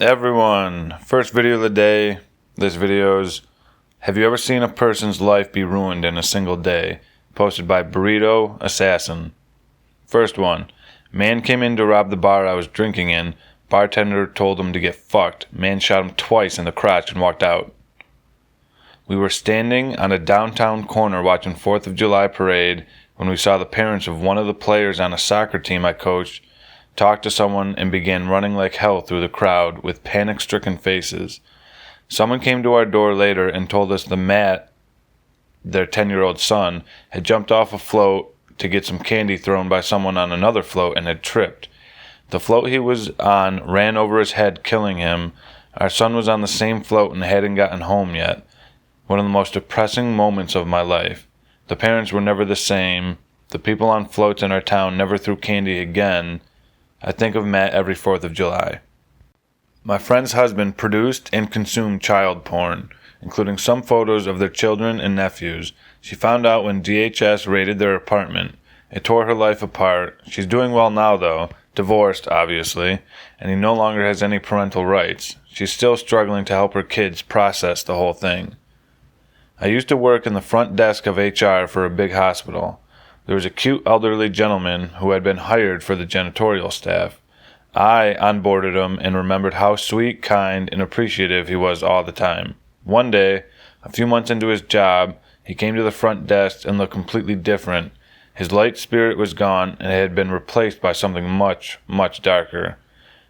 Everyone, first video of the day. This video is, have you ever seen a person's life be ruined in a single day? Posted by Burrito Assassin. First one, man came in to rob the bar I was drinking in. Bartender told him to get fucked. Man shot him twice in the crotch and walked out. We were standing on a downtown corner watching 4th of July parade when we saw the parents of one of the players on a soccer team I coached talk to someone and began running like hell through the crowd with panic-stricken faces. Someone came to our door later and told us that Matt, their 10-year-old son, had jumped off a float to get some candy thrown by someone on another float and had tripped. The float he was on ran over his head, killing him. Our son was on the same float and hadn't gotten home yet. One of the most depressing moments of my life. The parents were never the same. The people on floats in our town never threw candy again. I think of Matt every 4th of July. My friend's husband produced and consumed child porn, including some photos of their children and nephews. She found out when DHS raided their apartment. It tore her life apart. She's doing well now, though, divorced, obviously, and he no longer has any parental rights. She's still struggling to help her kids process the whole thing. I used to work in the front desk of HR for a big hospital. There was a cute elderly gentleman who had been hired for the janitorial staff. I onboarded him and remembered how sweet, kind, and appreciative he was all the time. One day, a few months into his job, he came to the front desk and looked completely different. His light spirit was gone and had been replaced by something much, much darker.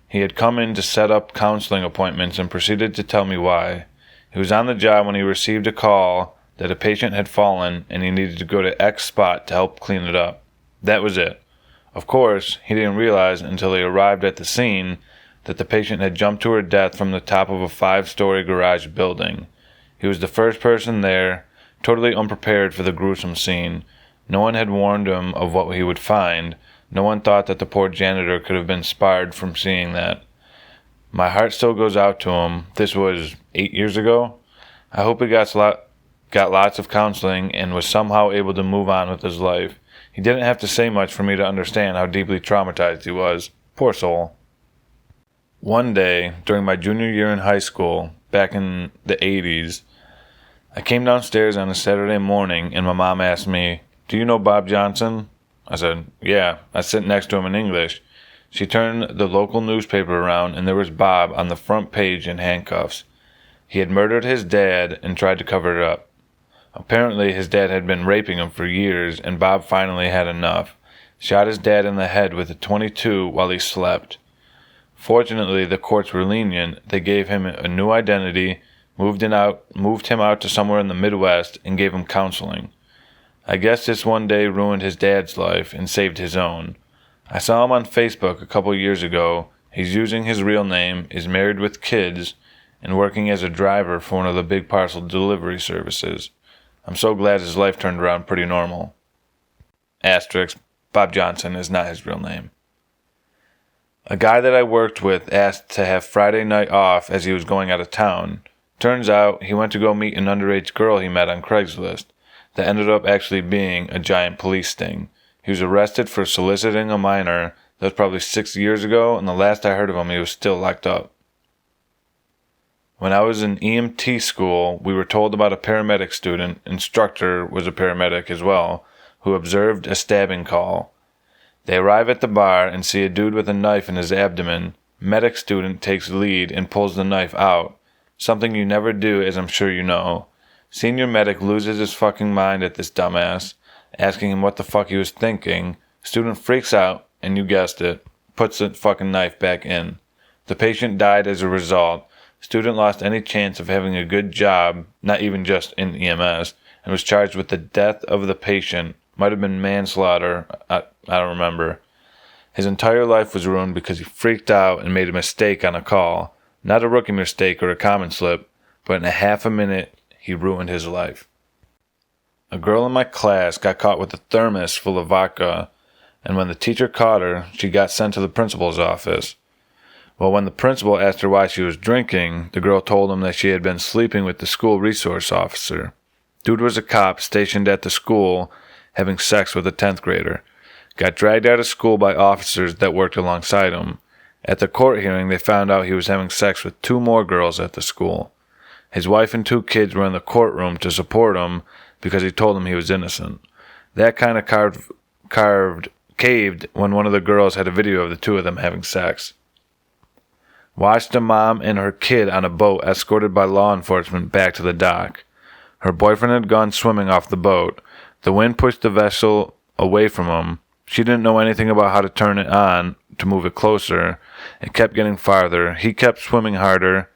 He had come in to set up counseling appointments and proceeded to tell me why. He was on the job when he received a call that a patient had fallen and he needed to go to X spot to help clean it up. That was it. Of course, he didn't realize until he arrived at the scene that the patient had jumped to her death from the top of a 5-story garage building. He was the first person there, totally unprepared for the gruesome scene. No one had warned him of what he would find. No one thought that the poor janitor could have been spared from seeing that. My heart still goes out to him. This was 8 years ago. I hope he got lots of counseling and was somehow able to move on with his life. He didn't have to say much for me to understand how deeply traumatized he was. Poor soul. One day, during my junior year in high school, back in the 80s, I came downstairs on a Saturday morning and my mom asked me, "Do you know Bob Johnson?" I said, "Yeah, I sit next to him in English." She turned the local newspaper around and there was Bob on the front page in handcuffs. He had murdered his dad and tried to cover it up. Apparently his dad had been raping him for years and Bob finally had enough. Shot his dad in the head with a .22 while he slept. Fortunately, the courts were lenient. They gave him a new identity, moved him out to somewhere in the Midwest, and gave him counseling. I guess this one day ruined his dad's life and saved his own. I saw him on Facebook a couple years ago. He's using his real name, is married with kids, and working as a driver for one of the big parcel delivery services. I'm so glad his life turned around pretty normal. Asterisk, Bob Johnson is not his real name. A guy that I worked with asked to have Friday night off as he was going out of town. Turns out he went to go meet an underage girl he met on Craigslist that ended up actually being a giant police sting. He was arrested for soliciting a minor. That was probably 6 years ago, and the last I heard of him, he was still locked up. When I was in EMT school, we were told about a paramedic student, instructor was a paramedic as well, who observed a stabbing call. They arrive at the bar and see a dude with a knife in his abdomen. Medic student takes the lead and pulls the knife out. Something you never do, as I'm sure you know. Senior medic loses his fucking mind at this dumbass, asking him what the fuck he was thinking. Student freaks out, and you guessed it, puts the fucking knife back in. The patient died as a result. Student lost any chance of having a good job, not even just in EMS, and was charged with the death of the patient. Might have been manslaughter, I don't remember. His entire life was ruined because he freaked out and made a mistake on a call. Not a rookie mistake or a common slip, but in a half a minute, he ruined his life. A girl in my class got caught with a thermos full of vodka, and when the teacher caught her, she got sent to the principal's office. Well, when the principal asked her why she was drinking, the girl told him that she had been sleeping with the school resource officer. Dude was a cop stationed at the school having sex with a 10th grader. Got dragged out of school by officers that worked alongside him. At the court hearing, they found out he was having sex with 2 more girls at the school. His wife and 2 kids were in the courtroom to support him because he told them he was innocent. That kind of caved when one of the girls had a video of the 2 of them having sex. Watched a mom and her kid on a boat escorted by law enforcement back to the dock. Her boyfriend had gone swimming off the boat. The wind pushed the vessel away from him. She didn't know anything about how to turn it on to move it closer. It kept getting farther. He kept swimming harder.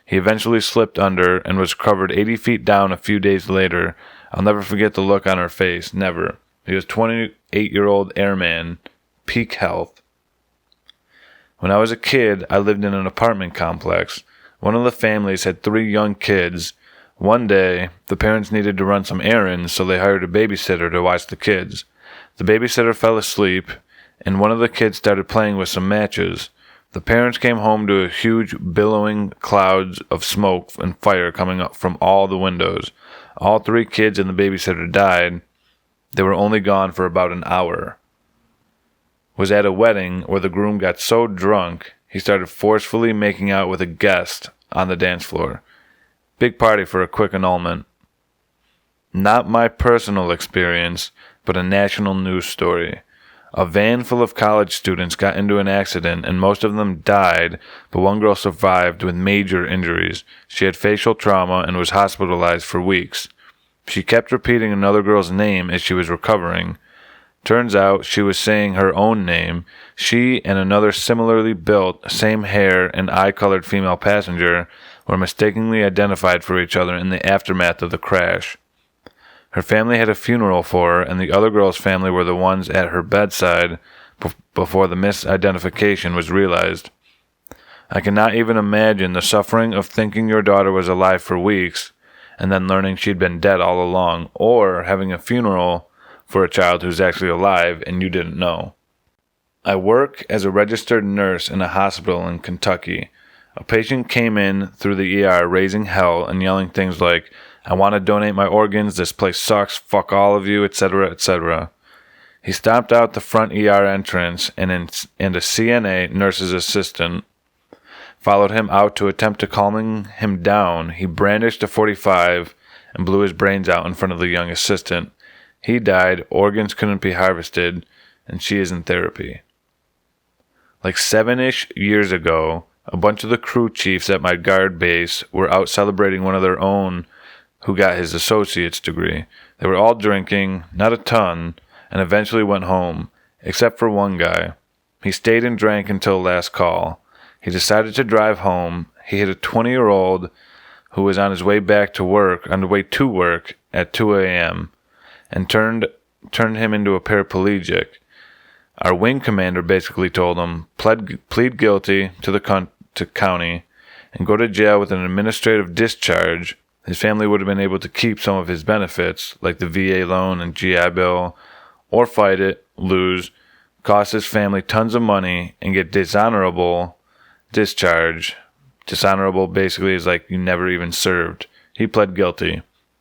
He eventually slipped under and was covered 80 feet down a few days later. I'll never forget the look on her face. Never. He was 28-year-old airman, peak health. When I was a kid, I lived in an apartment complex. One of the families had 3 young kids. One day, the parents needed to run some errands, so they hired a babysitter to watch the kids. The babysitter fell asleep, and one of the kids started playing with some matches. The parents came home to a huge, billowing clouds of smoke and fire coming up from all the windows. All 3 kids and the babysitter died. They were only gone for about an hour. Was at a wedding where the groom got so drunk he started forcefully making out with a guest on the dance floor. Big party for a quick annulment. Not my personal experience, but a national news story. A van full of college students got into an accident and most of them died, but one girl survived with major injuries. She had facial trauma and was hospitalized for weeks. She kept repeating another girl's name as she was recovering. Turns out she was saying her own name. She and another similarly built, same hair and eye-colored female passenger were mistakenly identified for each other in the aftermath of the crash. Her family had a funeral for her, and the other girl's family were the ones at her bedside before the misidentification was realized. I cannot even imagine the suffering of thinking your daughter was alive for weeks and then learning she'd been dead all along, or having a funeral for a child who's actually alive and you didn't know. I work as a registered nurse in a hospital in Kentucky. A patient came in through the ER raising hell and yelling things like, "I want to donate my organs, this place sucks, fuck all of you, etc., etc." He stomped out the front ER entrance and a CNA, nurse's assistant, followed him out to attempt to calming him down. He brandished a .45 and blew his brains out in front of the young assistant. He died, organs couldn't be harvested, and she is in therapy. Like 7-ish years ago, a bunch of the crew chiefs at my guard base were out celebrating one of their own who got his associate's degree. They were all drinking, not a ton, and eventually went home, except for one guy. He stayed and drank until last call. He decided to drive home. He hit a 20-year-old who was on his way to work at 2 a.m., and turned him into a paraplegic. Our wing commander basically told him, plead guilty to the county and go to jail with an administrative discharge. His family would have been able to keep some of his benefits, like the VA loan and GI Bill, or fight it, lose, cost his family tons of money, and get dishonorable discharge. Dishonorable basically is like you never even served. He pled guilty.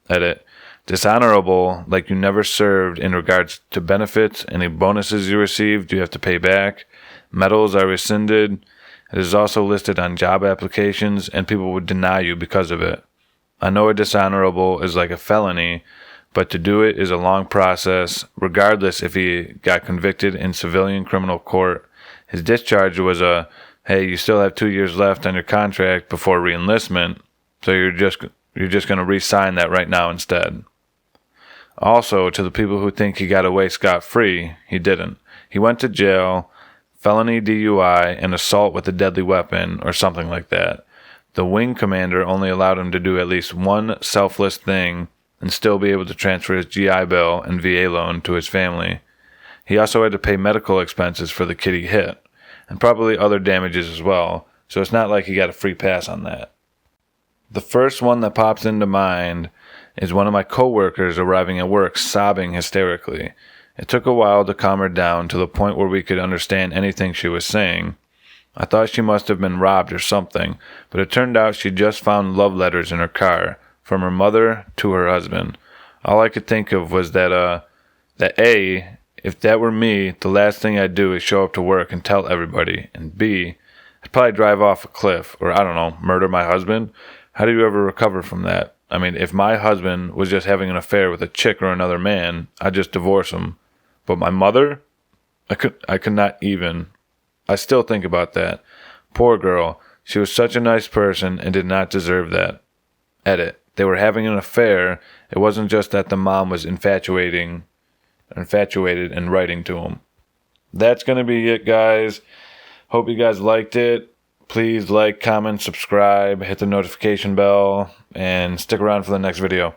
Edit. Dishonorable, like you never served in regards to benefits, any bonuses you received you have to pay back, medals are rescinded, it is also listed on job applications, and people would deny you because of it. I know a dishonorable is like a felony, but to do it is a long process, regardless if he got convicted in civilian criminal court. His discharge was hey, you still have 2 years left on your contract before reenlistment, so you're just going to re-sign that right now instead. Also, to the people who think he got away scot-free, he didn't. He went to jail, felony DUI, and assault with a deadly weapon, or something like that. The wing commander only allowed him to do at least one selfless thing and still be able to transfer his GI Bill and VA loan to his family. He also had to pay medical expenses for the kid he hit, and probably other damages as well, so it's not like he got a free pass on that. The first one that pops into mind is one of my coworkers arriving at work sobbing hysterically. It took a while to calm her down to the point where we could understand anything she was saying. I thought she must have been robbed or something, but it turned out she just found love letters in her car, from her mother to her husband. All I could think of was that A, if that were me, the last thing I'd do is show up to work and tell everybody, and B, I'd probably drive off a cliff or, I don't know, murder my husband. How do you ever recover from that? I mean, if my husband was just having an affair with a chick or another man, I'd just divorce him. But my mother, I could not even. I still think about that. Poor girl. She was such a nice person and did not deserve that. Edit. They were having an affair. It wasn't just that the mom was infatuated and writing to him. That's going to be it, guys. Hope you guys liked it. Please like, comment, subscribe, hit the notification bell, and stick around for the next video.